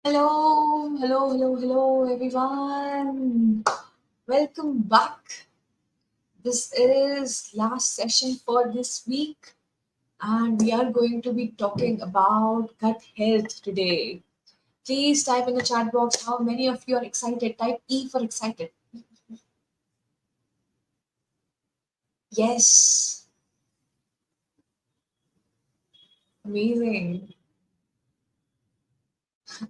Hello, everyone. Welcome back. This is last session for this week, and we are going to be talking about gut health today. Please type in the chat box how many of you are excited. Type E for excited. Yes, amazing.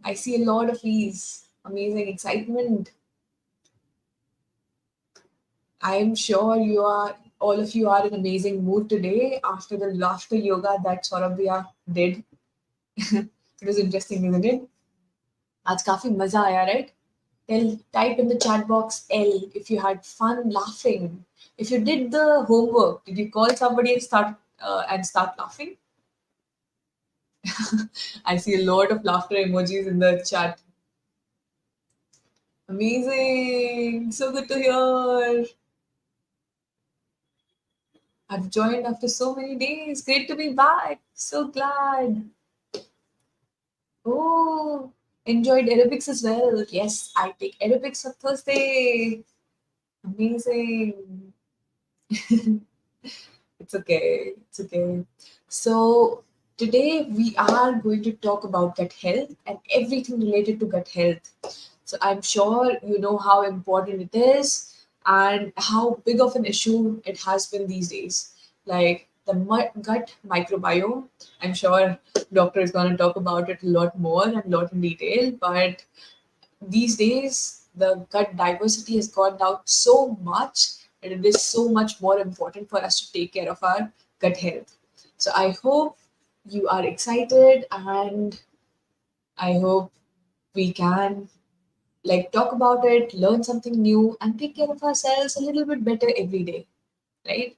I see a lot of E's. Amazing excitement. I am sure all of you are in amazing mood today after the laughter yoga that Saurabhya did. It was interesting, isn't it? आज काफी मजा आया, right? Type in the chat box L if you had fun laughing. If you did the homework, did you call somebody and start laughing? I see a lot of laughter emojis in the chat. Amazing, so good to hear. I've joined after so many days. Great to be back. So glad. Oh, enjoyed aerobics as well. Yes, I take aerobics on Thursday. Amazing. It's okay. It's okay. So, today we are going to talk about gut health and everything related to gut health. So, I'm sure you know how important it is and how big of an issue it has been these days. Like the gut microbiome, I'm sure doctor is going to talk about it a lot more and a lot in detail, but these days the gut diversity has gone down so much that it is so much more important for us to take care of our gut health. So I hope you are excited, and I hope we can talk about it, learn something new, and take care of ourselves a little bit better every day, right?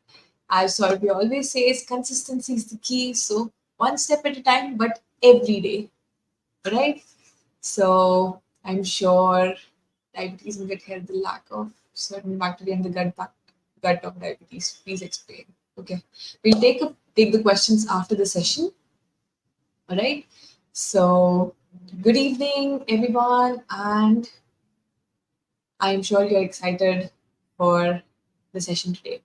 As Saurabhi always says, consistency is the key. So one step at a time, but every day, right? So I'm sure diabetes and gut health, the lack of certain bacteria in the gut of diabetes. Please explain. Okay, we'll take the questions after the session. All right. So good evening, everyone, and I'm sure you're excited for the session today.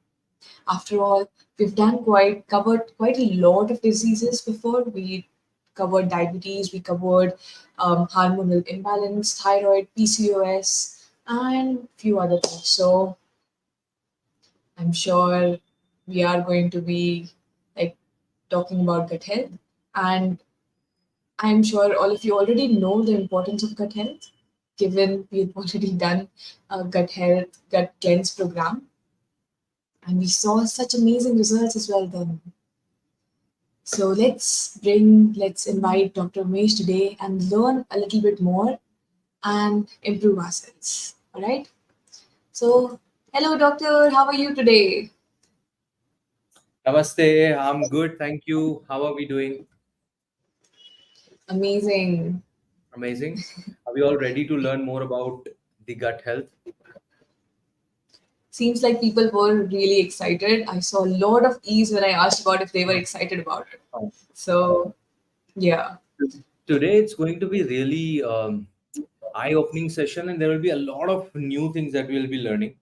After all, we've covered quite a lot of diseases before. We covered diabetes, we covered hormonal imbalance, thyroid, PCOS, and few other things. So I'm sure we are going to be like talking about gut health, and I'm sure all of you already know the importance of gut health, given we've already done a gut cleanse program, and we saw such amazing results as well then. So let's invite Dr. Umesh today and learn a little bit more and improve ourselves. All right. So, hello, doctor. How are you today? Namaste, I'm good, thank you. How are we doing? Amazing. Amazing. Are we all ready to learn more about the gut health? Seems like people were really excited. I saw a lot of ease when I asked about if they were excited about it. Oh. So, yeah. Today it's going to be really eye-opening session, and there will be a lot of new things that we'll be learning.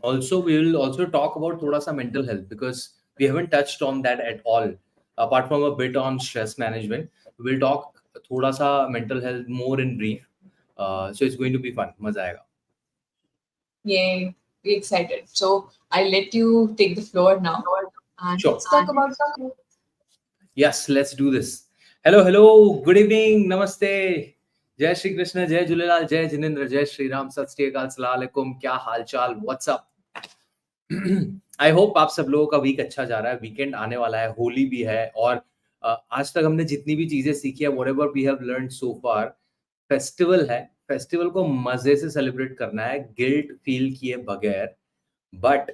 Also, we will also talk about thoda sa mental health because we haven't touched on that at all. Apart from a bit on stress management, we'll talk thoda sa mental health more in brief. So it's going to be fun. Maza aayega. Yay. We're excited. So, I'll let you take the floor now and Sure. let's talk about. Yes, let's do this. Hello, good evening, namaste. जय श्री कृष्ण, जय झूलेलाल, जय जिनेंद्र, जय श्री राम, सत श्री अकाल, सलाम अलैकुम, क्या हाल चाल, व्हाट्सअप। आई होप आप सब लोगों का वीक अच्छा जा रहा है। वीकेंड आने वाला है, होली भी है, और आज तक हमने जितनी भी चीजें सीखी है, whatever we have learned so far, festival है। फेस्टिवल को मजे से सेलिब्रेट करना है, गिल्ट फील किए बगैर। But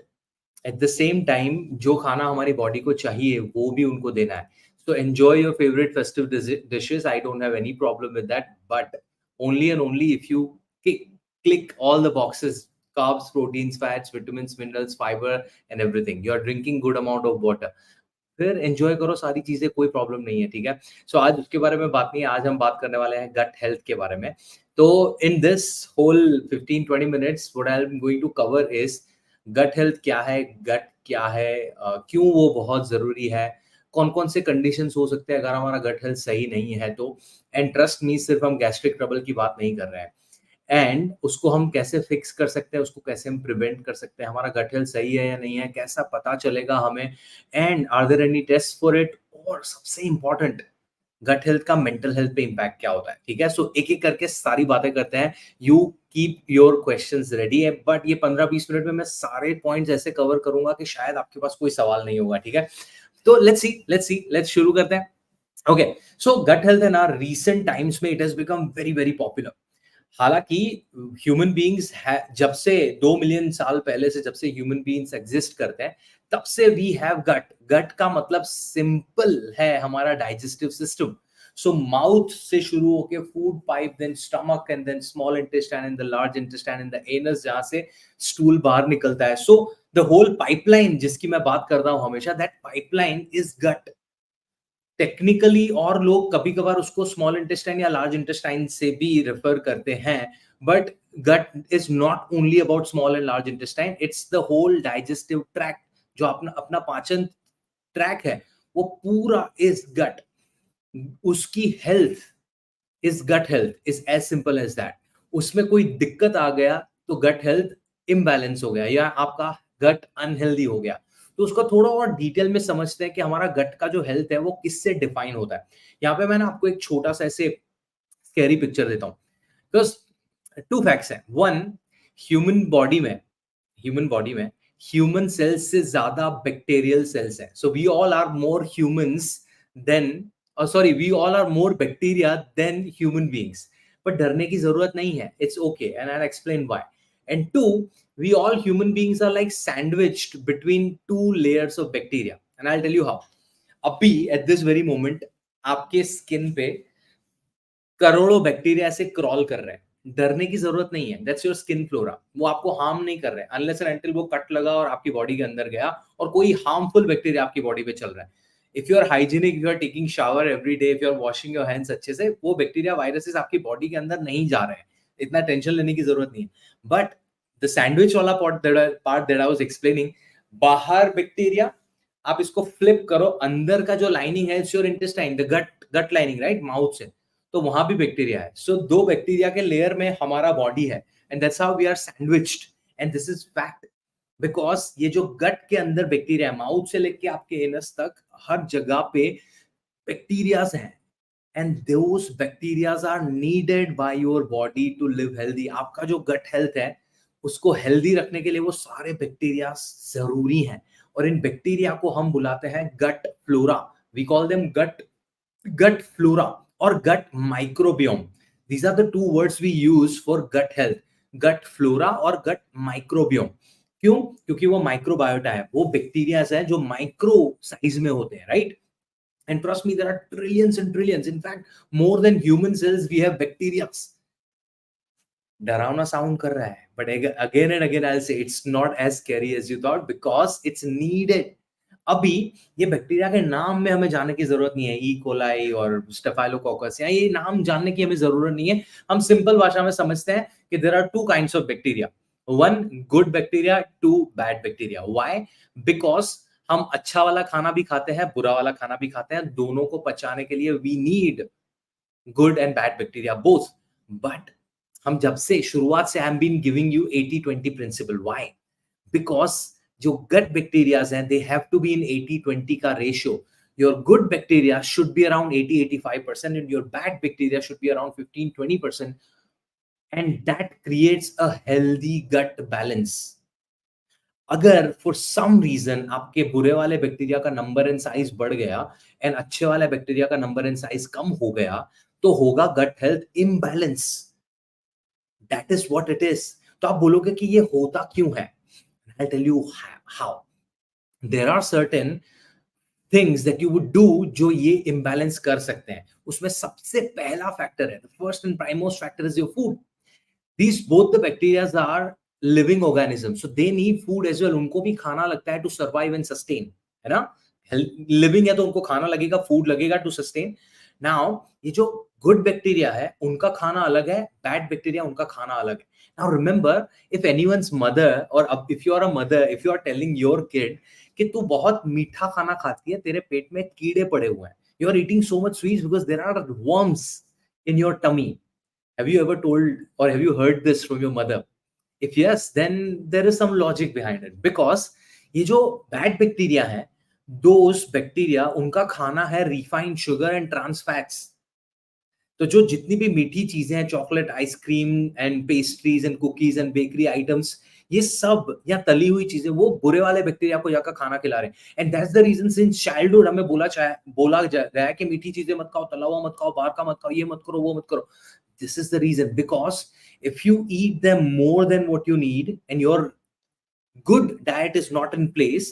at the same time जो खाना हमारी बॉडी को चाहिए वो भी उनको देना है। So enjoy your favorite festive dishes. I don't have any problem with that, but only and only if you click all the boxes: carbs, proteins, fats, vitamins, minerals, fiber, and everything. You're drinking good amount of water. फिर enjoy करो सारी चीजें, कोई problem नहीं है, ठीक है। सो आज उसके बारे में बात नहीं है, आज हम बात करने वाले हैं गट हेल्थ के बारे में। तो in this whole 15-20 minutes what I am going to cover is gut health क्या है, गट क्या है, क्यों वो बहुत जरूरी है, कौन कौन से कंडीशंस हो सकते हैं अगर हमारा गट हेल्थ सही नहीं है तो। एंड ट्रस्ट मी, सिर्फ हम गैस्ट्रिक ट्रबल की बात नहीं कर रहे हैं। एंड उसको हम कैसे फिक्स कर सकते हैं, उसको कैसे हम प्रिवेंट कर सकते हैं, हमारा गट हेल्थ सही है या नहीं है, कैसा पता चलेगा हमें, and are there any test for it, और सबसे इंपॉर्टेंट गट हेल्थ का मेंटल हेल्थ पे इम्पैक्ट क्या होता है, ठीक है। सो एक एक करके सारी बातें करते हैं। You keep your questions ready है, बट ये 15-20 मिनट में मैं सारे पॉइंट्स ऐसे कवर करूंगा कि शायद आपके पास कोई सवाल नहीं होगा, ठीक है। तो लेट्स शुरू करते हैं। ओके, सो गट हेल्थ है ना, रिसेंट टाइम्स में it has become very very popular. हालांकि ह्यूमन बीइंग्स जब से 2 मिलियन साल पहले से, जब से ह्यूमन बीइंग्स एग्जिस्ट करते हैं, तब से वी हैव गट। गट का मतलब सिंपल है, हमारा डाइजेस्टिव सिस्टम। सो माउथ से शुरू होके food pipe, then stomach, and then small intestine and the large intestine and the anus, जहां से स्टूल बाहर निकलता है। सो द होल पाइपलाइन जिसकी मैं बात करता हूं हमेशा, that pipeline is gut technically. और लोग कभी कभार उसको स्मॉल इंटेस्टाइन या लार्ज इंटेस्टाइन से भी रेफर करते हैं, but gut is not only about small and large intestine, it's the whole digestive tract. जो अपना अपना पाचन ट्रैक है, वो पूरा इज गट। उसकी health is gut health, is as simple as that. उसमें कोई दिक्कत आ गया तो गट हेल्थ इम्बैलेंस हो गया, या आपका गट अनहेल्दी हो गया। तो उसको थोड़ा और डिटेल में समझते हैं कि हमारा गट का जो हेल्थ है वो किससे डिफाइन होता है। यहाँ पे मैं ना आपको एक छोटा सा ऐसे स्कैरी पिक्चर देता हूँ, बिकॉज टू फैक्ट्स हैं। वन, ह्यूमन बॉडी में ह्यूमन बॉडी में ह्यूमन सेल्स से ज्यादा बैक्टीरियल सेल्स हैं। So we all are more humans than, sorry, we all are more bacteria than human beings. पर डरने की जरूरत नहीं है, it's okay, and I explain why. And two, we all human beings are like sandwiched between two layers of bacteria, and I'll tell you how. अभी at this very moment आपके skin पे करोड़ों बैक्टीरिया ऐसे crawl कर रहे हैं, डरने की जरूरत नहीं है। दैट्स योर स्किन फ्लोरा, वो आपको हार्म नहीं कर रहे अनलेस एंड अनटिल वो कट लगा और आपकी बॉडी के अंदर गया और कोई हार्मफुल बैक्टीरिया आपकी बॉडी पे चल रहा है। If you are hygienic, if you are taking shower every day, if you are washing your hands अच्छे से, वो बैक्टीरिया वायरसेस आपकी बॉडी के अंदर नहीं जा रहे हैं, इतना टेंशन लेने की जरूरत नहीं है। बट द सैंडविच वाला part that I was explaining, बाहर बैक्टीरिया, आप इसको फ्लिप करो, अंदर का जो लाइनिंग है it's your intestine, the gut gut lining, right, mouth से, तो वहां भी बैक्टीरिया है। सो दो बैक्टीरिया के लेयर में हमारा बॉडी है, and that's how we are sandwiched, and this is fact. Because ये जो गट के अंदर बैक्टीरिया है, माउथ से लेके आपके एनस तक हर जगह पे बैक्टीरियाज हैं, and those bacterias are needed by your body to live healthy. आपका जो गट हेल्थ है उसको हेल्दी रखने के लिए वो सारे बैक्टीरिया जरूरी हैं, और इन बैक्टीरिया को हम बुलाते हैं gut flora. We call them gut flora और gut microbiome. These are the two words we use for gut health, gut flora और गट माइक्रोबियोम। क्यों? क्योंकि वो माइक्रोबायोटा है, वो बैक्टीरिया है जो माइक्रो साइज में होते हैं, right. And trust me, there are trillions and trillions. In fact, more than human cells, we have bacteria. डरावना साउंड कर रहा है, but again and again I'll say it's not as scary as you thought because it's needed. अभी ये bacteria के नाम में हमें जानने की जरूरत नहीं है, ई कोलाई और स्टेफाइलोकोकस, या ये नाम जानने की हमें जरूरत नहीं है। हम सिंपल भाषा में समझते हैं कि there are two kinds of bacteria, one good bacteria, two bad bacteria. Why? Because हम अच्छा वाला खाना भी खाते हैं, बुरा वाला खाना भी खाते हैं, दोनों को पचाने के लिए we need good and bad bacteria both. But हम जब से शुरुआत से I am been giving you 80-20 principle. Why? Because जो गट बैक्टीरियाज हैं they have to be in 80-20 का ratio. Your good bacteria should be around 80-85% and your bad bacteria should be around 15-20%, and that creates a healthy gut balance. अगर for some reason आपके बुरे वाले bacteria का number and size बढ़ गया and अच्छे वाले बैक्टीरिया का नंबर एंड साइज कम हो गया, तो होगा gut health imbalance. That is what it is. तो आप बोलोगे कि ये होता क्यों है? I tell you how. There are certain things that you would do जो ये इम्बैलेंस कर सकते हैं। उसमें सबसे पहला फैक्टर है, the first and primost factor is your food. These both the bacteria are living organisms, so they need food as well. उनको भी खाना लगता है to survive and sustain, है ना? लिविंग है तो उनको खाना लगेगा, फूड लगेगा टू सस्टेन. नाउ ये जो गुड बैक्टीरिया है उनका खाना अलग है, बैड बैक्टीरिया उनका खाना अलग है. Now remember, if anyone's mother, और अब if you are a mother, if you are telling your kid कि तू बहुत मीठा खाना खाती है, तेरे पेट में कीड़े पड़े हुए हैं, you are eating so much sweets because there are worms in your tummy. Have you ever told और have you heard this from your mother? If yes, then there is some logic behind it. Because ये जो bad bacteria है, those bacteria उनका खाना है refined sugar and trans fats. तो जो जितनी भी मीठी चीजें हैं, chocolate, ice cream and pastries and cookies and bakery items, ये सब या तली हुई चीजें, वो बुरे वाले बैक्टीरिया को जाकर खाना खिला रहे हैं. And that's the reason since childhood हमें बोला गया है कि मीठी चीजें मत खाओ, तला हुआ मत खाओ, बाहर का मत खाओ, ये मत करो, वो मत करो. This is the reason, because if you eat them more than what you need and your good diet is not in place,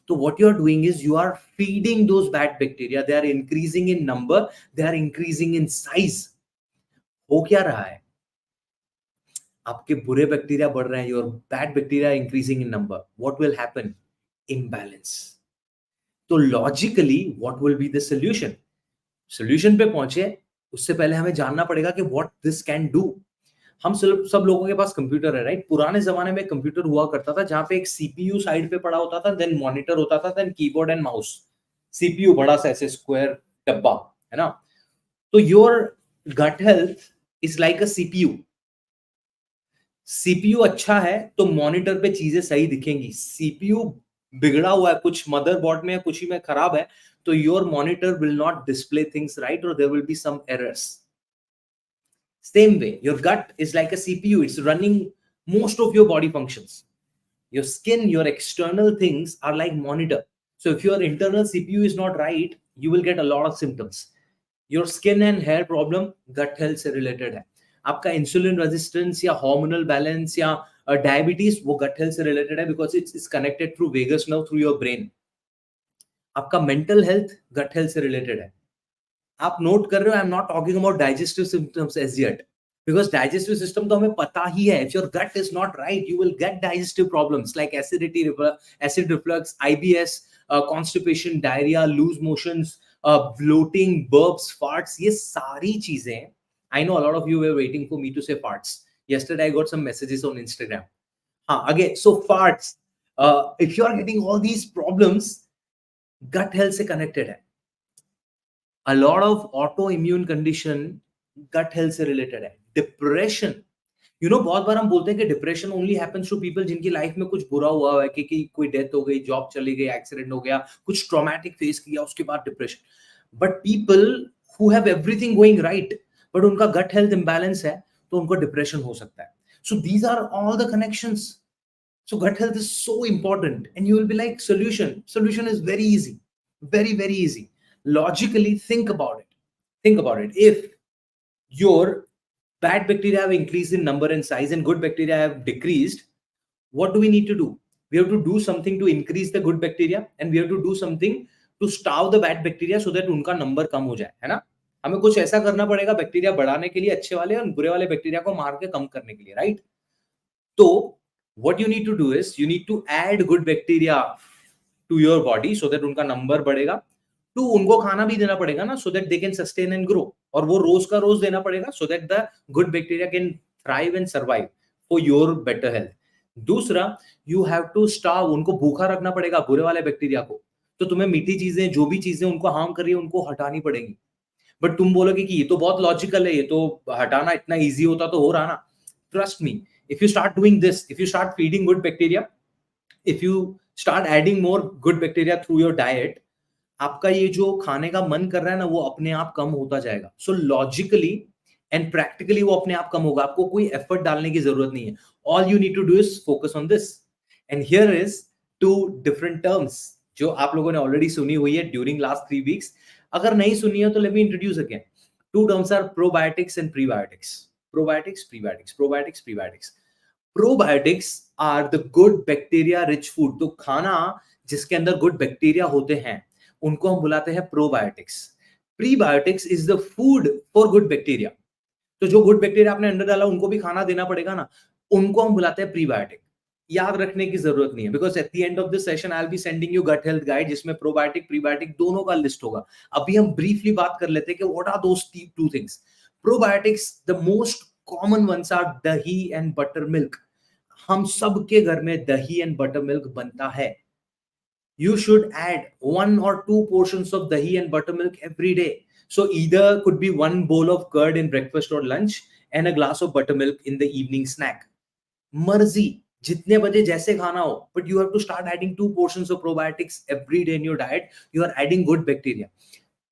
so what you are doing is you are feeding those bad bacteria. They are increasing in number, they are increasing in size. हो क्या रहा है? आपके बुरे bacteria बढ़ रहे हैं, your bad bacteria increasing in number. What will happen? Imbalance. तो logically what will be the solution? Solution पे पहुंचे उससे पहले हमें जानना पड़ेगा कि what this can do. हम सब लोगों के पास कंप्यूटर है, राइट? पुराने जमाने में कंप्यूटर हुआ करता था जहां पे एक सीपीयू साइड पे पड़ा होता था, देन मॉनिटर होता था, then keyboard and mouse. CPU बड़ा सा ऐसे स्क्वायर डब्बा, है ना? तो your gut health is like a CPU. CPU अच्छा है तो मॉनिटर पे चीजें सही दिखेंगी. सीपीयू बिगड़ा हुआ है, कुछ मदरबोर्ड में कुछ ही में खराब है, तो your monitor will not display things right, और there will be some errors. Same way, your gut is like a CPU. It's running most of your body functions. Your skin, your external things are like monitor. So if your internal CPU is not right, you will get a lot of symptoms. Your skin and hair problem gut health से related है. आपका insulin resistance या hormonal balance या diabetes वो gut health से related है, because it's connected through vagus nerve through your brain. आपका mental health gut health से related है. आप नोट कर रहे हो, I am not talking about digestive symptoms as yet, because digestive system तो हमें पता ही है. If your gut is not right, you will get digestive problems like acidity, acid reflux, IBS, constipation, diarrhoea, loose motions, bloating, burps, farts. ये सारी चीजें, I know a lot of you were waiting for me to say farts. yesterday I got some messages on Instagram. हाँ, again, so farts, if you are getting all these problems, gut health से connected है. A lot of autoimmune condition gut health से related है. Depression, you know, बहुत बार हम बोलते हैं कि depression only happens to people जिनकी लाइफ में कुछ बुरा हुआ है, कि कोई डेथ हो गई, जॉब चली गई, एक्सीडेंट हो गया, कुछ ट्रॉमेटिक फेस किया, उसके बाद depression. But people who have everything going right, but उनका gut health imbalance है, तो उनको डिप्रेशन हो सकता है. So these are all the connections. So gut health is so important, and you will be like, solution is very easy, very very easy. Logically think about it. If your bad bacteria have increased in number and size and good bacteria have decreased, what do we need to do? We have to do something to increase the good bacteria, and we have to do something to starve the bad bacteria so that उनका number कम हो जाए, है ना? हमें कुछ ऐसा करना पड़ेगा बैक्टीरिया बढ़ाने के लिए, अच्छे वाले और बुरे वाले बैक्टीरिया को मार के कम करने के लिए, राइट? तो what you need to do is you need to add good bacteria to your body so that उनका नंबर बढ़ेगा. टू, उनको खाना भी देना पड़ेगा ना, so that they can sustain and grow, और वो रोज का रोज देना पड़ेगा so that the good bacteria can thrive and survive for your better health. दूसरा, you have to starve, उनको भूखा रखना पड़ेगा बुरे वाले बैक्टीरिया को. तो तुम्हें मीठी चीजें, जो भी चीजें उनको हार्म कर रही है, उनको हटानी पड़ेगी. बट तुम बोलोगे कि ये तो बहुत लॉजिकल है, ये तो हटाना इतना इजी होता तो हो रहा ना. Trust me, if you start doing this, if you start feeding good bacteria, if you start adding more good bacteria through your diet, आपका ये जो खाने का मन कर रहा है ना, वो अपने आप कम होता जाएगा. सो लॉजिकली एंड प्रैक्टिकली वो अपने आप कम होगा. आपको कोई एफर्ट डालने की जरूरत नहीं है. All you need to do is focus on this. And here is two different terms जो आप लोगों ने ऑलरेडी सुनी हुई है ड्यूरिंग लास्ट 3 वीक्स. अगर नहीं सुनी है तो let me introduce again. Two terms are probiotics and prebiotics. Probiotics, prebiotics, probiotics, prebiotics. Probiotics are the good bacteria rich food. तो खाना जिसके अंदर good bacteria होते हैं, उनको हम बुलाते हैं probiotics. Prebiotics is the food for good bacteria. तो जो good bacteria आपने अंदर डाला, उनको भी खाना देना पड़ेगा ना, उनको हम बुलाते हैं prebiotic. याद रखने की जरूरत नहीं है, because at the end of this session I will be sending you gut health guide, जिसमें प्रोबायोटिक प्रीबायोटिक दोनों का लिस्ट होगा. अभी हम ब्रीफली बात कर लेते हैं कि what are those two things. Probiotics, the most common ones are dahi and butter milk. हम सबके घर में दही एंड बटर मिल्क बनता है. You should add 1 or 2 portions of dahi and buttermilk every day. So either could be one bowl of curd in breakfast or lunch and a glass of buttermilk in the evening snack. मर्जी जितने बजे जैसे खाना हो, but you have to start adding 2 portions of probiotics every day in your diet. You are adding good bacteria.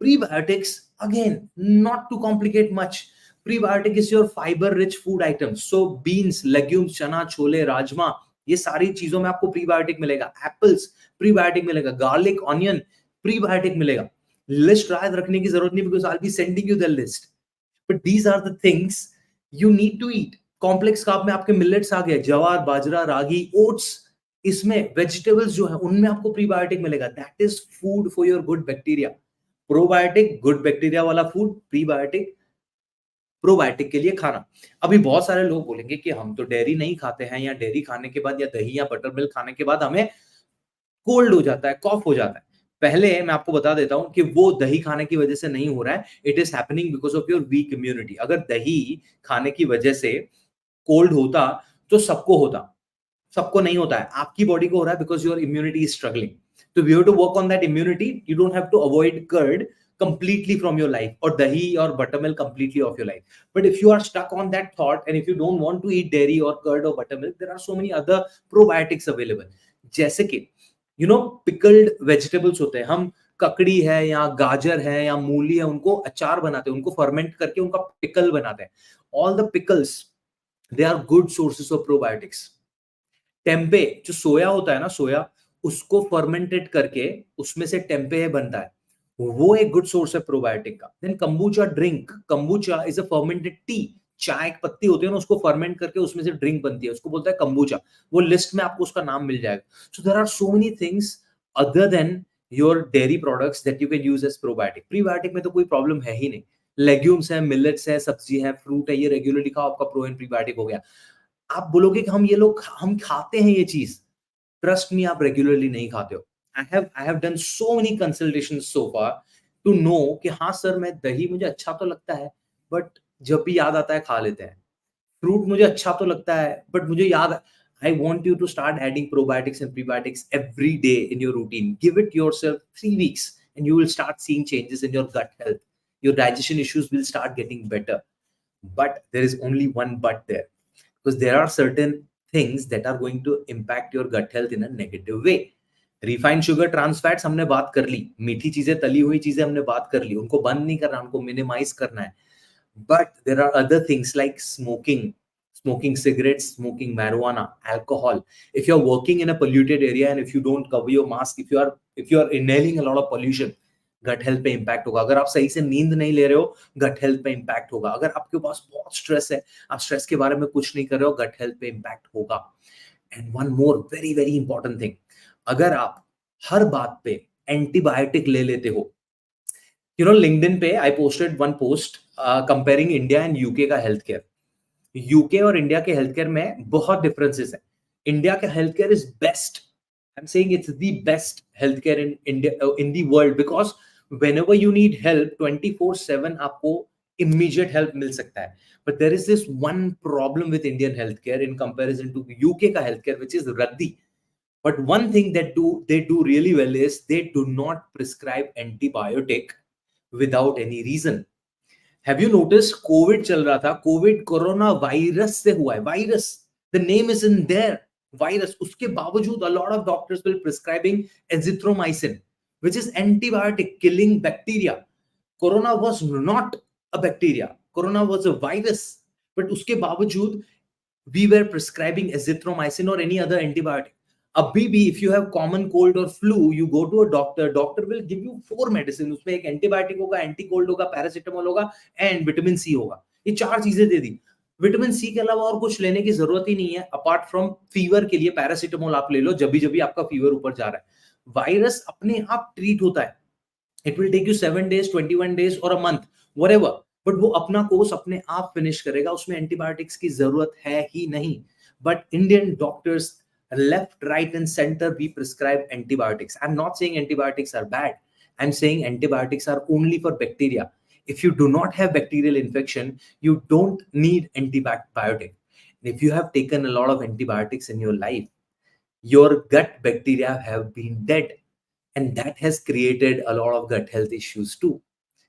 Prebiotics, again, not to complicate much. Prebiotic is your fiber rich food items. So beans, legumes, chana, chole, rajma, ये सारी चीजों में आपको prebiotic मिलेगा. Apples prebiotic मिलेगा. Garlic, onion prebiotic मिलेगा. List याद रखने की जरूरत नहीं, because I will be sending you the list. But these are the things you need to eat. Complex carb में आपके मिलेट्स आ गए, जवार, बाजरा, रागी, ओट्स. इसमें वेजिटेबल्स जो है उनमें आपको प्रीबायोटिक मिलेगा. That is food for your good bacteria. Probiotic good bacteria वाला फूड, प्रीबायोटिक प्रोबायोटिक के लिए खाना. अभी बहुत सारे लोग बोलेंगे कि हम तो डेयरी नहीं खाते हैं, या डेयरी खाने के बाद या दही या बटर मिल्क खाने के बाद हमें कोल्ड हो जाता है, कॉफ हो जाता है. पहले मैं आपको बता देता हूं कि वो दही खाने की वजह से नहीं हो रहा है. It is happening because of your weak immunity. अगर दही खाने की वजह से कोल्ड होता तो सबको होता, सबको नहीं होता है. आपकी बॉडी को हो रहा है because your immunity is struggling. तो we have to work on that immunity. You don't have to avoid curd completely from your life or dahi or buttermilk completely of your life. But if you are stuck on that thought and if you don't want to eat dairy or curd or buttermilk, there are so many other probiotics available. जैसे कि pickled vegetables होते हैं. हम ककड़ी है या गाजर है या मूली है, उनको अचार बनाते हैं, उनको फर्मेंट करके उनका पिकल बनाते हैं. All the pickles, they are good sources of probiotics. Tempeh, जो सोया होता है ना, सोया, उसको फर्मेंटेड करके उसमें से टेम्पे बनता है, वो एक गुड सोर्स है प्रोबायोटिक का. Then kombucha drink. Kombucha is a fermented tea. चाय की पत्ती होती है ना, उसको फर्मेंट करके उसमें से ड्रिंक बनती है, उसको बोलता है कंबूचा. वो लिस्ट में आपको उसका नाम मिल जाएगा. So there are so many things other than your dairy products that you can use as probiotic. Prebiotic में तो कोई प्रॉब्लम है ही नहीं. लेग्यूम्स है, मिलेट्स है, सब्जी है, फ्रूट है, ये रेगुलरली खाओ, आपका प्रो एंड प्रीबायोटिक हो गया. आप बोलोगे कि हम ये लोग हम खाते हैं ये चीज. ट्रस्ट मी, आप रेगुलरली नहीं खाते हो. I have done so many consultations so far to know कि हाँ सर, मैं दही मुझे अच्छा तो लगता है, बट जब भी याद आता है खा लेते हैं. फ्रूट मुझे अच्छा तो लगता है, बट मुझे याद, I want you to start adding probiotics and prebiotics every day in your routine. Give it yourself 3 weeks and you will start seeing changes in your gut health. Your digestion issues will start getting better. But there is only one but there, because there are certain things that are going to impact your gut health in a negative way. Refined sugar, trans fats हमने बात कर ली. मीठी चीजें, तली हुई चीजें हमने बात कर ली. उनको बंद नहीं करना, उनको मिनिमाइज करना है. But there are other things like smoking cigarettes, smoking marijuana, alcohol. If you're working in a polluted area and if you don't cover your mask, if you are inhaling a lot of pollution, gut health पे impact होगा. अगर आप सही से नींद नहीं ले रहे हो, गट हेल्थ पे इंपैक्ट होगा. अगर आपके पास बहुत स्ट्रेस है, आप स्ट्रेस के बारे में कुछ नहीं कर रहे हो, गट हेल्थ पे इंपैक्ट होगा. And one more very very important thing, अगर आप हर बात पे एंटीबायोटिक ले लेते हो. लिंक्डइन पे I posted one post comparing India and UK का हेल्थ केयर. यूके और इंडिया के हेल्थ केयर में बहुत डिफरेंसेस है. इंडिया का health care is best. I am saying it's the best health care in India, in the world, because whenever you need help 24/7 आपको immediate help मिल सकता है. But there is this one problem with Indian healthcare in comparison to UK का healthcare, which is रद्दी. But one thing that they do really well is they do not prescribe antibiotic without any reason. Have you noticed Covid चल रहा था, Covid corona virus से हुआ है. Virus, the name is in there, virus. उसके बावजूद a lot of doctors will prescribing azithromycin, which is antibiotic killing bacteria. Corona was not a bacteria, corona was a virus, but उसके बावजूद we were prescribing azithromycin or any other antibiotic. अभी भी if you have common cold or flu, you go to a doctor will give you 4 medicine. उसमें एक antibiotic होगा, anti cold होगा, paracetamol होगा and vitamin C होगा. ये 4 चीजें दे दी. विटामिन सी के अलावा और कुछ लेने की जरूरत ही नहीं है अपार्ट फ्रॉम फीवर के लिए पैरासिटामोल आप ले लो जब भी आपका फीवर ऊपर जा रहा है. वायरस अपने आप ट्रीट होता है. It will take you 7 days, 21 days और अ मंथ, व्हाटएवर, बट वो अपना कोर्स अपने आप फिनिश करेगा. उसमें एंटीबायोटिक्स की जरूरत है ही नहीं. But Indian doctors Left, right, and center, we prescribe antibiotics. I'm not saying antibiotics are bad. I'm saying antibiotics are only for bacteria. If you do not have bacterial infection, you don't need antibiotic. If you have taken a lot of antibiotics in your life, your gut bacteria have been dead, and that has created a lot of gut health issues too.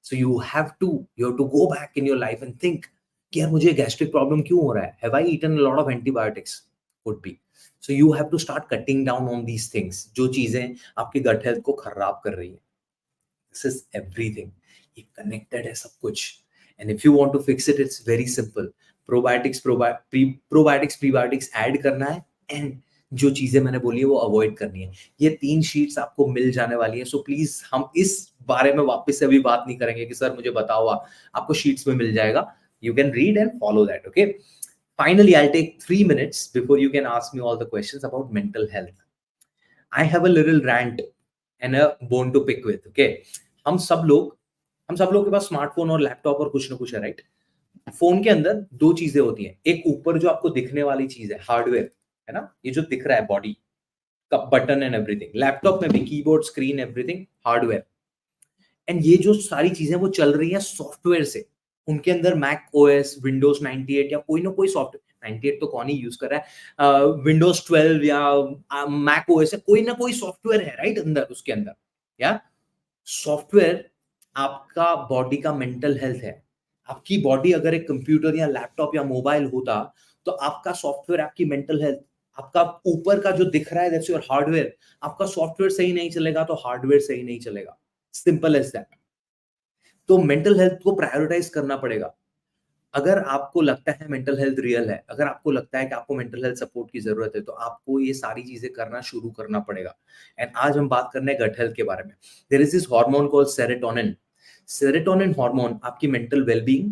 So you have to go back in your life and think कि यार मुझे gastric problem क्यों हो रहा है? Have I eaten a lot of antibiotics? Could be. So you have to start cutting down on these things, जो चीजें आपकी gut health को खराब कर रही है. This is everything. ये connected है सब कुछ. And if you want to fix it, it's very simple. Probiotics, prebiotics add करना है, and जो चीजें मैंने बोली है वो अवॉइड करनी है. ये 3 शीट्स आपको मिल जाने वाली है. सो प्लीज हम इस बारे में वापस से अभी बात नहीं करेंगे कि सर मुझे बताओ. आपको शीट्स में मिल जाएगा. You can read and follow that. Okay. Finally, I'll take 3 minutes before you can ask me all the questions about mental health. I have a little rant and a bone to pick with. Okay. हम सब लोग के पास smartphone और laptop और कुछ ना कुछ है, राइट? फोन के अंदर 2 चीजें होती हैं. एक ऊपर जो आपको दिखने वाली चीज है, हार्डवेयर, है ना, ये जो दिख रहा है, बॉडी का बटन एंड एवरीथिंग. लैपटॉप में भी keyboard, screen, everything hardware. And ये जो सारी चीजें वो चल रही हैं सॉफ्टवेयर से. उनके अंदर मैक ओएस, विंडोज 98 या कोई ना कोई सॉफ्टवेयर, 98 तो कौन ही यूज कर रहा है, विंडोज 12 या मैक ओएस है, कोई ना कोई सॉफ्टवेयर है, राइट, अंदर, उसके अंदर. या सॉफ्टवेयर आपका बॉडी का मेंटल हेल्थ है. आपकी बॉडी अगर एक कंप्यूटर या लैपटॉप या मोबाइल होता, तो आपका सॉफ्टवेयर आपकी मेंटल हेल्थ. आपका ऊपर का जो दिख रहा है, दैट्स योर हार्डवेयर. आपका सॉफ्टवेयर सही नहीं चलेगा तो हार्डवेयर सही नहीं चलेगा. Simple as that. तो मेंटल हेल्थ को प्रायोरिटाइज करना पड़ेगा. अगर आपको लगता है मेंटल हेल्थ रियल है, अगर आपको लगता है कि आपको मेंटल हेल्थ सपोर्ट की जरूरत है, तो आपको ये सारी चीजें करना शुरू करना पड़ेगा. एंड आज हम बात करने हैं गट हेल्थ के बारे में. There is this hormone called serotonin. Serotonin hormone आपकी मेंटल वेलबींग,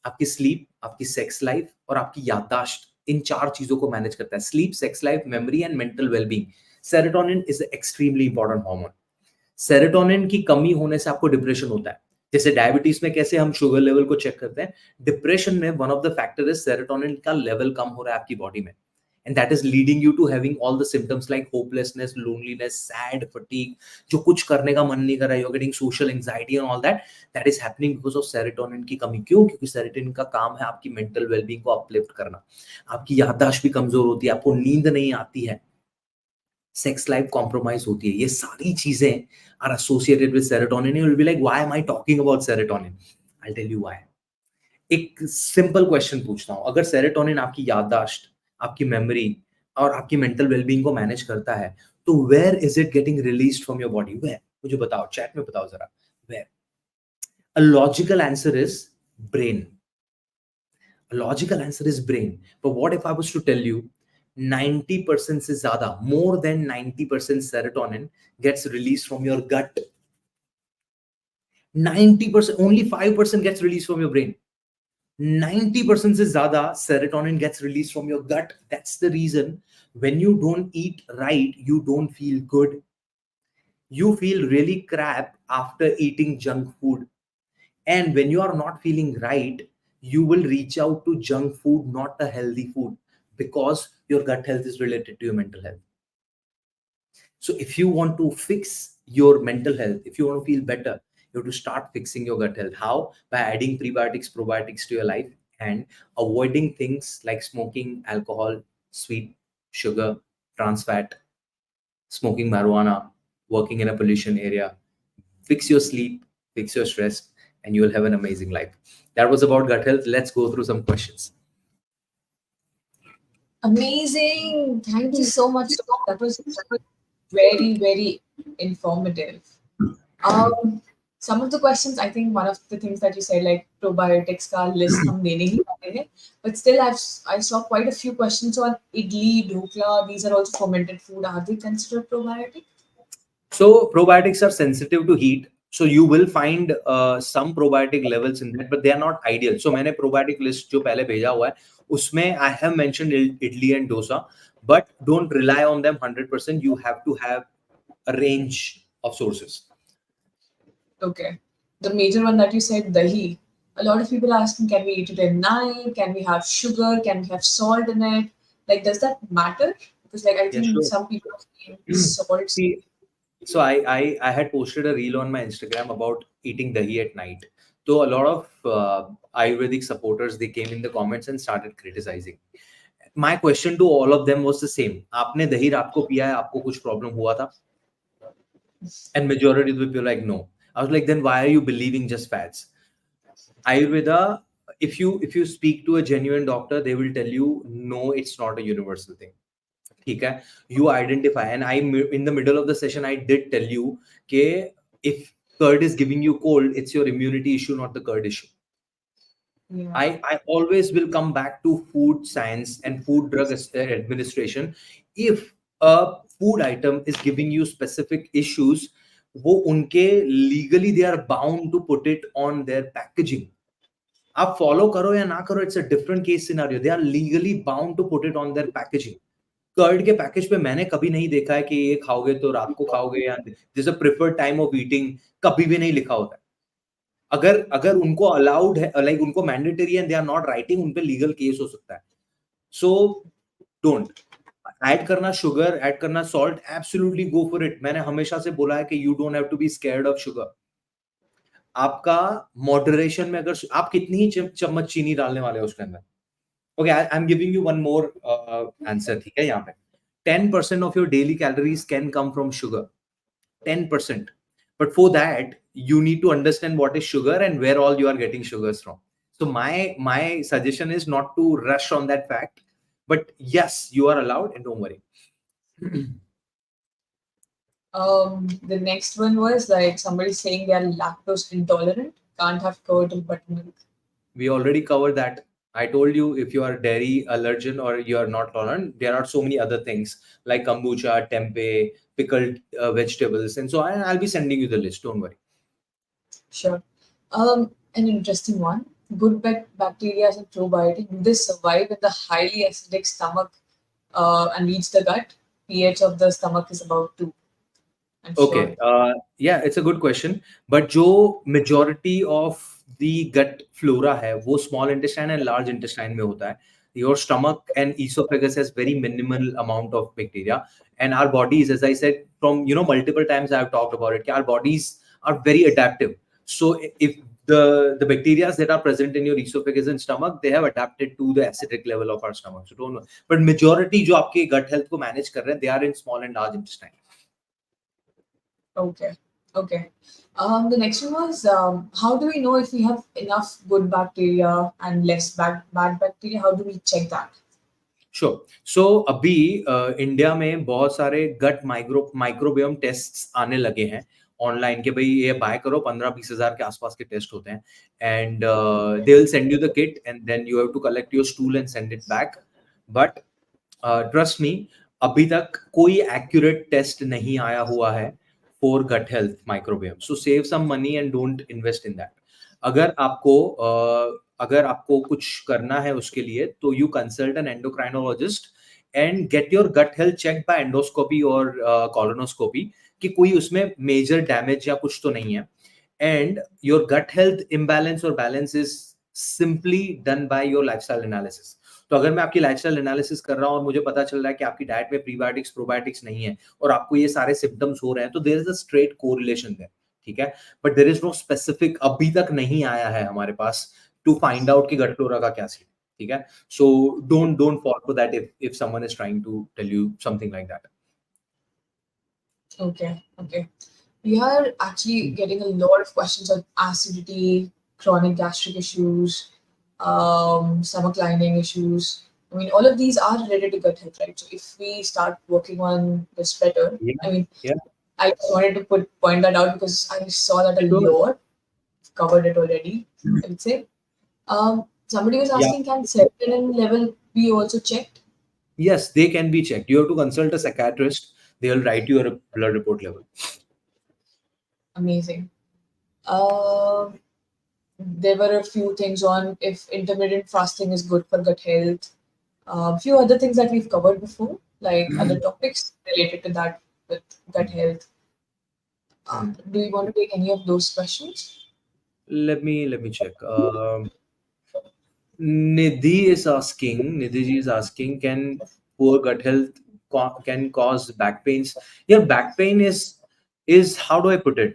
आपकी स्लीप, आपकी सेक्स लाइफ और आपकी याददाश्त, इन 4 चीजों को मैनेज करता है. Sleep, sex life, memory and mental wellbeing. Serotonin is extremely important hormone. Serotonin की कमी होने से आपको डिप्रेशन होता है. जैसे डायबिटीज में कैसे हम शुगर लेवल को चेक करते हैं, डिप्रेशन में one of the factor is serotonin का लेवल कम हो रहा है आपकी बॉडी में. And that is leading you to having all the symptoms like hopelessness, loneliness, sad, fatigue, जो कुछ करने का मन नहीं कर रहा है, you are getting social anxiety and all that. That is happening because of serotonin की कमी. क्यों? क्योंकि सेरोटोनिन का काम है आपकी मेंटल वेलबींग को अपलिफ्ट करना. आपकी याददाश्त भी कमजोर होती है, आपको नींद नहीं आती है, सेक्स लाइफ कॉम्प्रोमाइज होती है. ये सारी चीजें are associated with serotonin. You will be like, why am I talking about serotonin? I'll tell you why. एक सिंपल क्वेश्चन पूछता हूं. अगर सेरोटोनिन आपकी याददाश्त, आपकी मेमोरी और आपकी मेंटल वेलबींग को मैनेज करता है, तो where is it getting released from your body? Where? मुझे बताओ, चैट में बताओ जरा. Where? A logical answer is brain. A logical answer is brain. But what if I was to tell you 90% से ज्यादा, more than 90% serotonin gets released from your gut. 90%, only 5% gets released from your brain. 90% से ज्यादा serotonin gets released from your gut. That's the reason when you don't eat right, you don't feel good. You feel really crap after eating junk food. And when you are not feeling right, you will reach out to junk food, not a healthy food, because your gut health is related to your mental health. So if you want to fix your mental health, if you want to feel better, you have to start fixing your gut health. How? By adding prebiotics, probiotics to your life and avoiding things like smoking, alcohol, sweet, sugar, trans fat, smoking marijuana, working in a pollution area. Fix your sleep, fix your stress, and you will have an amazing life. That was about gut health. Let's go through some questions. Amazing. Thank you so much. That was very, very informative. Um, some of the questions, I think one of the things that you said, like probiotics ka list hum dene hi wale hain. But still, I saw quite a few questions on idli, dhokla. These are also fermented food. Are they considered probiotic? So probiotics are sensitive to heat. So you will find some probiotic levels in that, but they are not ideal. So मैंने probiotic list जो पहले भेजा हुआ है, उसमें I have mentioned idli and dosa, but don't rely on them 100%. You have to have a range of sources. Okay. The major one that you said, dahi. A lot of people are asking, can we eat it at night? Can we have sugar? Can we have salt in it? Like, does that matter? Because like I Yeah, think sure. some people are saying salts. See, so I had posted a reel on my Instagram about eating dahi at night. So a lot of Ayurvedic supporters, they came in the comments and started criticizing. My question to all of them was the same. आपने दही रात को पिया है, आपको कुछ problem हुआ था? And majority of the people were like, no. I was like, then why are you believing just fads? Ayurveda, if you speak to a genuine doctor, they will tell you, no, it's not a universal thing. Okay? You identify, and in the middle of the session, I did tell you, okay, if curd is giving you cold, it's your immunity issue, not the curd issue. Yeah. I always will come back to food science and food drug administration. If a food item is giving you specific issues, वो उनके legally they are bound to put it on their packaging. आप follow करो या ना करो, it's a different case scenario. They are legally bound to put it on their packaging. Curd के package पे मैंने कभी नहीं देखा है कि ये खाओगे तो रात को खाओगे या this a preferred time of eating, कभी भी नहीं लिखा होता है. अगर अगर उनको अलाउड है, लाइक उनको मैंडेटरी है, दे आर नॉट राइटिंग, उन पे लीगल केस हो सकता है. सो डोंट ऐड करना शुगर, ऐड करना salt, absolutely go for it. मैंने हमेशा से बोला है कि you don't have to be scared of sugar. आपका मॉडरेशन में, अगर आप कितनी ही चम्मच चीनी डालने वाले हो उसके अंदर. Okay, I am giving you one more answer. ठीक है, यहाँ पे 10% of your daily calories can come from sugar. 10%. But for that, you need to understand what is sugar and where all you are getting sugars from. So my suggestion is not to rush on that fact. But yes, you are allowed, and don't worry. The next one was like somebody saying they are lactose intolerant, can't have curd or buttermilk. We already covered that. I told you, if you are dairy allergen or you are not tolerant, there are so many other things like kombucha, tempeh, pickled vegetables, and so on. I'll be sending you the list. Don't worry. Sure. An interesting one. Good bacteria and probiotic, do they survive in the highly acidic stomach and reach the gut? pH of the stomach is about 2. I'm sure. Okay. Yeah, it's a good question. But जो majority of the gut flora है, वो small intestine and large intestine में होता है. Your stomach and esophagus has very minimal amount of bacteria, and our bodies, as I said, from multiple times I've talked about it, our bodies are very adaptive. So if the bacteria that are present in your esophagus and stomach, they have adapted to the acidic level of our stomach. So don't know. But majority जो आपके gut health को manage कर रहे हैं, they are in small and large intestine. Okay. Okay. The next one was how do we know if we have enough good bacteria and less bad bacteria? How do we check that? Sure. So अभी India में बहुत सारे गट microbiome test आने लगे हैं online के. भाई ये बाय करो, 15-20 हजार के आसपास के टेस्ट होते हैं, and they will send you the kit and then you have to collect your stool and send it back. But trust me, अभी तक कोई एक्यूरेट टेस्ट नहीं आया हुआ है for gut health microbiome. So save some money and don't invest in that. अगर आपको कुछ करना है उसके लिए, तो you consult an endocrinologist and get your gut health check by endoscopy और कॉलोनोस्कोपी, कि कोई उसमें मेजर डैमेज या कुछ तो नहीं है. And your gut health imbalance और balance is simply done by your lifestyle analysis. तो अगर मैं आपकी लाइफस्टाइल एनालिसिस कर रहा हूं और मुझे पता चल रहा है कि आपकी डाइट में प्रीबायोटिक्स प्रोबायोटिक्स नहीं है और आपको ये सारे सिम्टम्स हो रहे हैं, तो there is a straight correlation there. ठीक है, but there is no specific, अभी तक नहीं आया है हमारे पास टू फाइंड आउट कि गट फ्लोरा का क्या सीन. ठीक है, so don't fall for that if someone is trying to tell you something like that. Okay. Okay. We are actually getting a lot of questions on acidity, chronic gastric issues, stomach lining issues. I mean, all of these are related to gut health, right? So if we start working on this better, Yeah, I mean, yeah, I just wanted to point that out because I saw that a sure. lot. Covered it already, I would say. Somebody was Yeah, asking, can serotonin level be also checked? yes, they can be checked. You have to consult a psychiatrist. They will write you a blood report level. Amazing. There were a few things on if intermittent fasting is good for gut health. A few other things that we've covered before, like other topics related to that with gut health. Do you want to take any of those questions? Let me check. Nidhi is asking, can poor gut health can cause back pains. Yeah, back pain is how do I put it?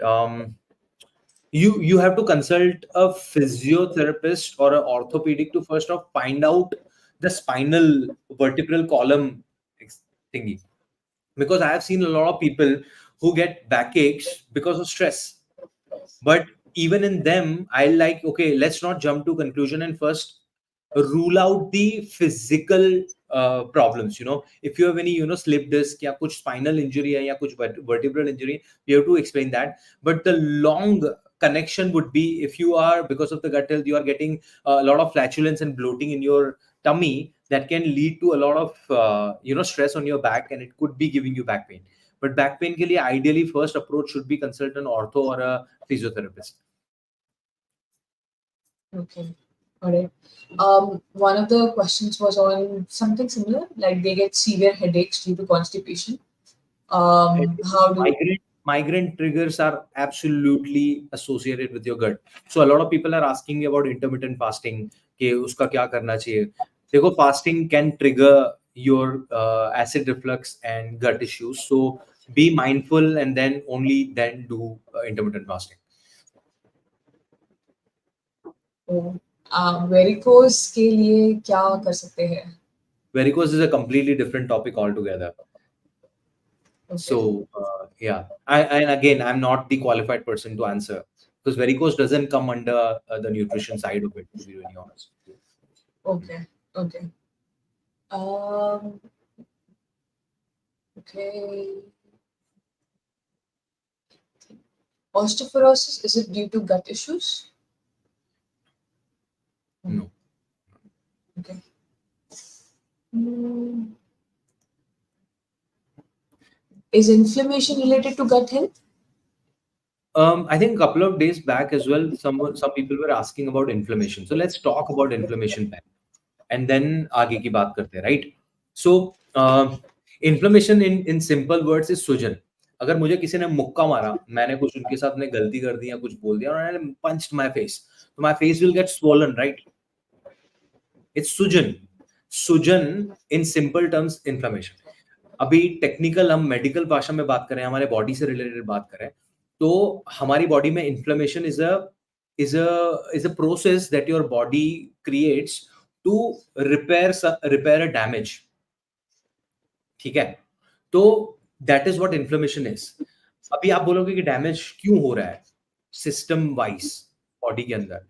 You have to consult a physiotherapist or an orthopedic to first off find out the spinal vertebral column thingy, because I have seen a lot of people who get backaches because of stress. But even in them, I like, okay, let's not jump to conclusion and first rule out the physical problems. If you have any slip disc या कुछ spinal injury है या कुछ vertebral injury, you have to explain that. But the long connection would be if you are, because of the gut health, you are getting a lot of flatulence and bloating in your tummy, that can lead to a lot of stress on your back, and it could be giving you back pain. But back pain के लिए ideally first approach should be consult an ortho or a physiotherapist. Okay. All right. One of the questions was on something similar, like they get severe headaches due to constipation. How do Migraine triggers are absolutely associated with your gut. So a lot of people are asking me about intermittent fasting, कि उसका क्या करना चाहिए. देखो, fasting can trigger your acid reflux and gut issues. So be mindful and then only then do intermittent fasting. Varicose के लिए क्या कर सकते हैं? Varicose is a completely different topic altogether. Okay. So yeah, and again, I'm not the qualified person to answer, because varicose doesn't come under the nutrition side of it, to be really honest. Okay. Okay. Okay. Osteoporosis, is it due to gut issues? No. Okay. Is inflammation related to gut health? I think a couple of days back as well, some people were asking about inflammation. So let's talk about inflammation then, and then आगे की बात करते हैं, right? So inflammation in simple words is सूजन. अगर मुझे किसी ने मुक्का मारा, मैंने कुछ उनके साथ ने गलती कर दी या कुछ बोल दिया, और उन्होंने punched my face, so my face will get swollen, right? It's सूजन. सूजन in simple terms inflammation. अभी टेक्निकल हम मेडिकल भाषा में बात करें, हमारे बॉडी से रिलेटेड बात करें, तो हमारी बॉडी में inflammation is a process that your body creates to repair a damage. ठीक है, तो that is what inflammation is. अभी आप बोलोगे कि डैमेज क्यों हो रहा है सिस्टम वाइज बॉडी के अंदर,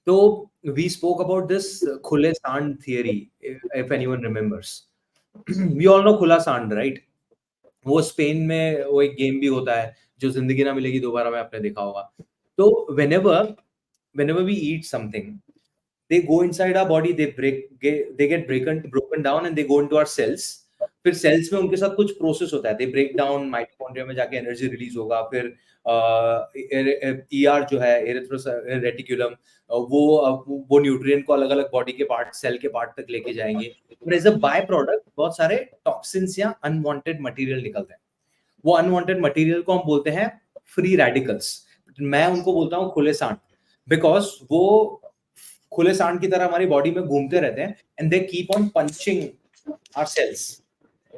तो we spoke about this खुले सांड theory, if anyone remembers. We all know खुला सांड, right? वो स्पेन में वो एक गेम भी होता है जो जिंदगी ना मिलेगी दोबारा में, आपने देखा होगा. तो whenever we eat something, they go inside our body, they get broken down and they go into our cells. फिर सेल्स में उनके साथ कुछ प्रोसेस होता है, they break down, माइटोकॉन्ड्रिया में जाके एनर्जी रिलीज होगा, फिर ईआर जो है रेटिकुलम, वो न्यूट्रिएंट को अलग अलग बॉडी के पार्ट, सेल के पार्ट तक लेके जाएंगे. और एज अ बाय प्रोडक्ट बहुत सारे टॉक्सिन्स या अनवांटेड मटेरियल निकलते हैं. वो अनवांटेड मटेरियल को हम बोलते हैं फ्री रेडिकल्स. मैं उनको बोलता हूँ खुले सांड, बिकॉज वो खुले सांड की तरह हमारी बॉडी में घूमते रहते हैं and they keep on punching our cells.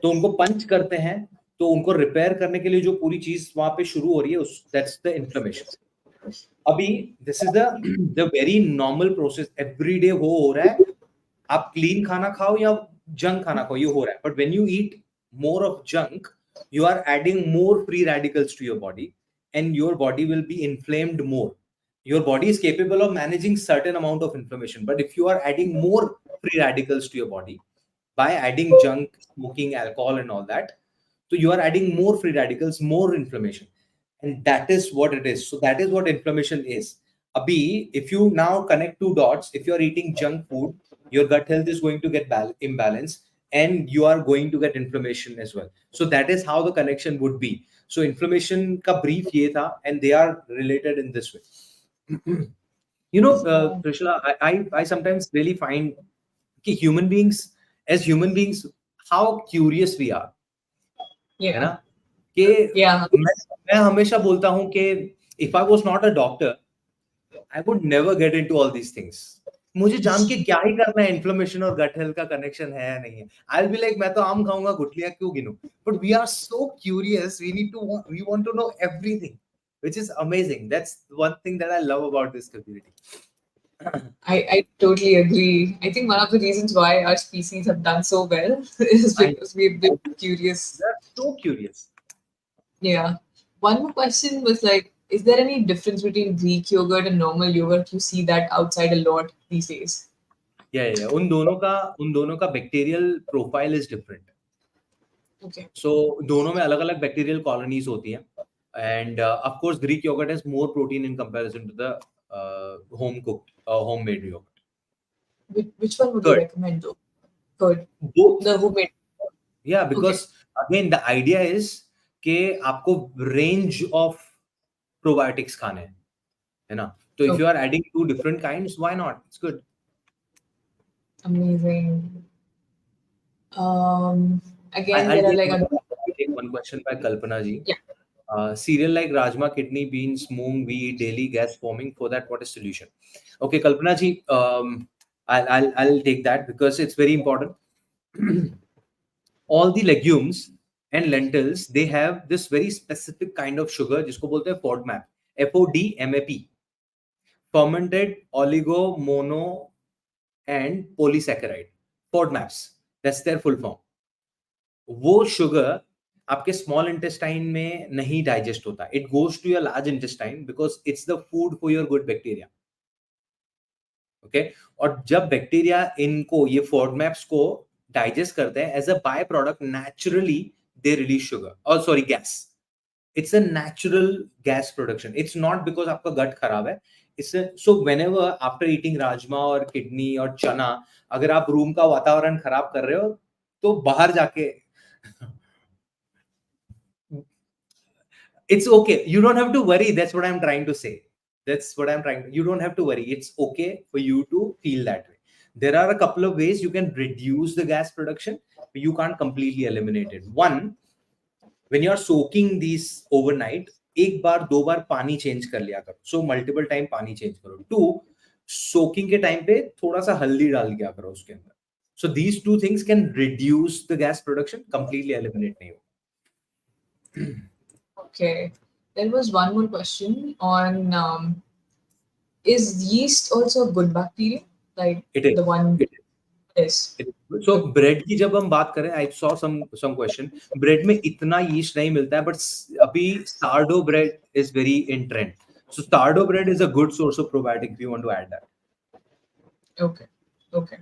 तो उनको पंच करते हैं, तो उनको रिपेयर करने के लिए जो पूरी चीज वहां पे शुरू हो रही है, दैट्स द इन्फ्लेमेशन. अभी this is the very normal process, everyday हो रहा है. आप क्लीन खाना खाओ या जंक खाना खाओ, ये हो रहा है. But when you eat more of junk, you are adding more free radicals to your body and your body will be inflamed more. Your body is capable of managing certain amount of inflammation, but if you are adding more free radicals to your body by adding junk, smoking, alcohol and all that, so you are adding more free radicals, more inflammation, and that is what it is. So that is what inflammation is. Abhi, if you now connect two dots, if you are eating junk food, your gut health is going to get imbalanced and you are going to get inflammation as well. So that is how the connection would be. So inflammation ka brief ye tha, and they are related in this way. Trishula, I sometimes really find कि human beings, as human beings, how curious we are. है ना? कि मैं हमेशा बोलता हूँ कि if I was not a doctor, I would never get into all these things. मुझे जान के क्या ही करना है इन्फ्लेमेशन और गट हेल्थ का कनेक्शन है या नहीं है. आई विल बी लाइक मैं तो आम खाऊंगा, गुठलियां क्यों गिनूं. But we are so curious, we want to know everything, which is amazing. That's one thing that I love about this community. I totally agree. I think one of the reasons why our species have done so well is I because we've been curious. They're so curious. Yeah. One more question was like, is there any difference between Greek yogurt and normal yogurt? You see that outside a lot these days. Yeah. उन दोनों का bacterial profile is different. Okay. So दोनों में अलग अलग bacterial colonies होती हैं. And of course Greek yogurt has more protein in comparison to the home cooked home made yogurt. Which one would you Good. recommend though? Good. Both. The homemade. Yeah, Okay. because again the idea is कि आपको range of probiotics खाने हैं, है ना. तो if Okay. You are adding two different kinds, why not, it's good. Amazing. Again, I'll there are take like one, other. I'll take one question by Kalpana ji. Yeah. Cereal like rajma, kidney, beans, moong, we eat daily, gas forming. For that, what is solution? Okay, Kalpana ji, I'll take that because it's very important. All the legumes and lentils, they have this very specific kind of sugar, जिसको बोलते हैं FODMAP, FODMAP, fermented oligo mono and polysaccharide. FODMAPs, that's their full form. वो sugar आपके small intestine में नहीं digest होता. It goes to your large intestine because it's the food for your good bacteria. Okay. और जब bacteria इनको ये फॉडमैप्स को डाइजेस्ट करते हैं, as a byproduct naturally they release sugar और sorry gas. It's a natural gas production. It's not because आपका gut खराब है. So whenever after eating rajma और किडनी और चना, अगर आप रूम का वातावरण खराब कर रहे हो तो बाहर जाके it's okay, you don't have to worry. That's what I'm trying to say. You don't have to worry. It's okay for you to feel that way. There are a couple of ways you can reduce the gas production, but you can't completely eliminate it. One, when you're soaking these overnight, एक बार दो बार पानी change कर लिया करो. So multiple time पानी change करो. Two, soaking के time पे थोड़ा सा हल्दी डाल दिया करो उसके अंदर. So these two things can reduce the gas production, completely eliminate नहीं हो. Okay. There was one more question on is yeast also a good bacteria? Like It is. the one It is. So bread की जब हम बात करें, I saw some question. Bread में इतना yeast नहीं मिलता है, बट अभी sourdough bread is very in trend. So sourdough bread is a good source of probiotic if you want to add that. Okay. Okay.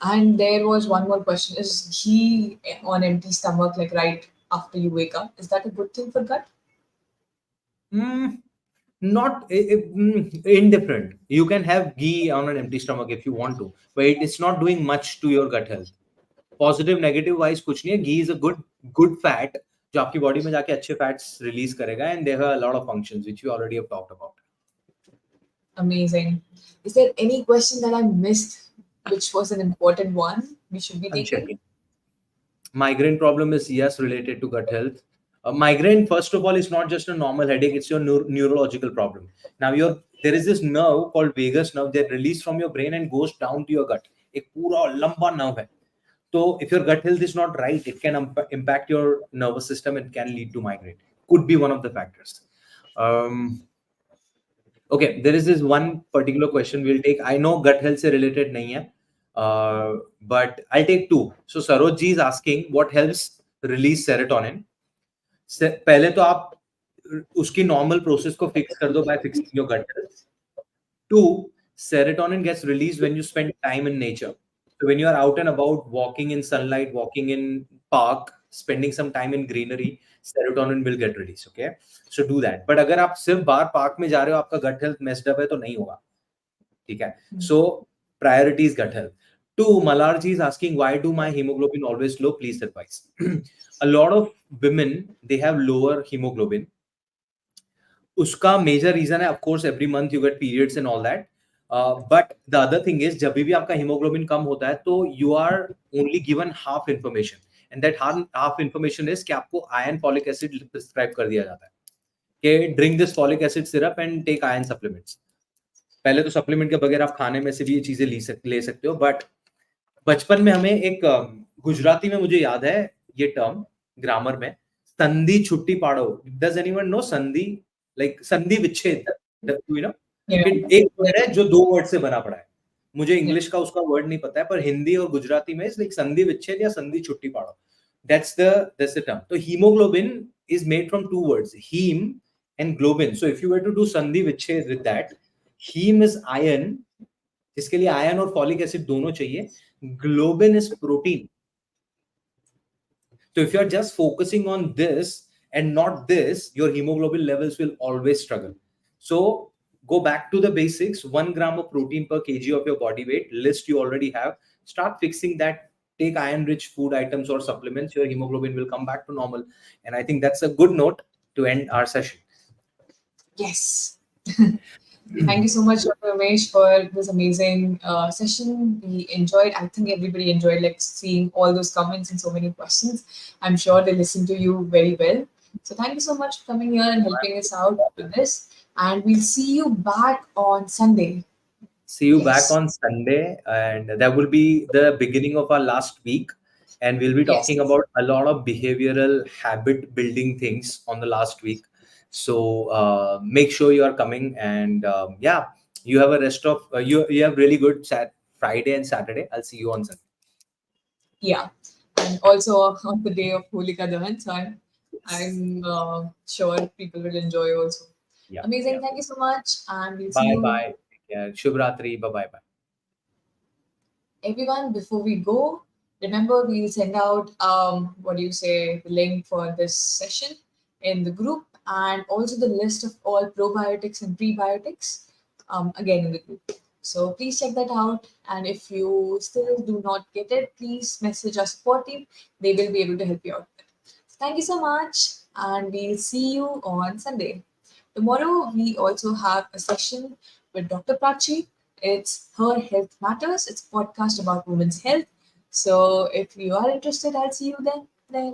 And there was one more question. Is ghee on empty stomach, like right after you wake up, is that a good thing for gut? Not indifferent. You can have ghee on an empty stomach if you want to, but it's not doing much to your gut health. Positive negative wise कुछ नहीं है. Ghee is a good fat जो आपकी body में जाके अच्छे fats release करेगा, and there are a lot of functions which we already have talked about. Amazing. Is there any question that I missed which was an important one we should be I'm taking? checking. Migraine problem is yes related to gut health. Migraine, first of all, is not just a normal headache; it's your neurological problem. Now, there is this nerve called vagus nerve that releases from your brain and goes down to your gut. एक पूरा लंबा nerve है. So, if your gut health is not right, it can impact your nervous system and can lead to migraine. Could be one of the factors. Okay, there is this one particular question we'll take. I know gut health से related नहीं है, but I'll take two. So Saroj ji is asking what helps release serotonin. पहले तो आप उसकी normal process को fix कर दो by fixing your gut health. Two, serotonin gets released when you spend time in nature. So when you are out and about, walking in sunlight, walking in park, spending some time in greenery, serotonin will get released. Okay, so do that. But अगर आप सिर्फ बाहर park में जा रहे हो, आपका gut health messed up है तो नहीं होगा. ठीक है. So priority is gut health. Two, Malarji is asking why do my hemoglobin always low? Please advise. A lot of women, they have lower hemoglobin. उसका मेजर रीजन है of course every month you get periods and all that, but the other thing is जब भी आपका hemoglobin कम होता है तो you are only given half information, and that half information is कि आपको आयरन फॉलिक एसिड प्रिस्क्राइब कर दिया जाता है कि drink this folic acid syrup and take iron supplements. पहले तो सप्लीमेंट के बगैर आप खाने में से भी ये चीजें ले सकते हो, बट बचपन में हमें एक गुजराती में मुझे याद है ये टर्म ग्रामर में, संधि छुट्टी पाड़ो. डज एनीवन नो संधि? लाइक संधि विच्छेद, यू नो, Yeah. कि एक Yeah. वर्ड है जो दो वर्ड से बना पड़ा है. मुझे Yeah. इंग्लिश का उसका वर्ड नहीं पता है, पर हिंदी और गुजराती में लाइक संधि विच्छेद या संधि छुट्टी पाड़ो. That's the term. तो haemoglobin is made from two words, heme and globin. So if you were to do sandhi vichhed with that, heme is iron, जिसके लिए आयन और फॉलिक एसिड दोनों चाहिए. Globin is protein. So if you're just focusing on this and not this, your hemoglobin levels will always struggle. So go back to the basics. 1 gram of protein per kg of your body weight list you already have. Start fixing that. Take iron rich food items or supplements. Your hemoglobin will come back to normal. And I think that's a good note to end our session. Yes. Thank you so much, Dr. Ramesh, for this amazing session. We enjoyed, I think everybody enjoyed like seeing all those comments and so many questions. I'm sure they listened to you very well. So thank you so much for coming here and helping us out with this. And we'll see you back on Sunday. See you back Yes. on Sunday, and that will be the beginning of our last week. And we'll be talking Yes. about a lot of behavioral habit building things on the last week. So make sure you are coming, and yeah, you have a rest of you have really good Friday and Saturday. I'll see you on Sunday. Yeah. And also on the day of Holika Dahan. So I'm sure people will enjoy also. Yeah, Amazing. yeah. Thank you so much. And we'll see Bye you. bye. Yeah, Shubh Ratri. Bye bye bye. Everyone, before we go, remember we'll send out what do you say, the link for this session in the group, and also the list of all probiotics and prebiotics again in the group. So please check that out. And if you still do not get it, please message our support team. They will be able to help you out. Thank you so much, and we'll see you on Sunday. Tomorrow, we also have a session with Dr. Prachi. It's Her Health Matters. It's a podcast about women's health. So if you are interested, I'll see you then. Bye.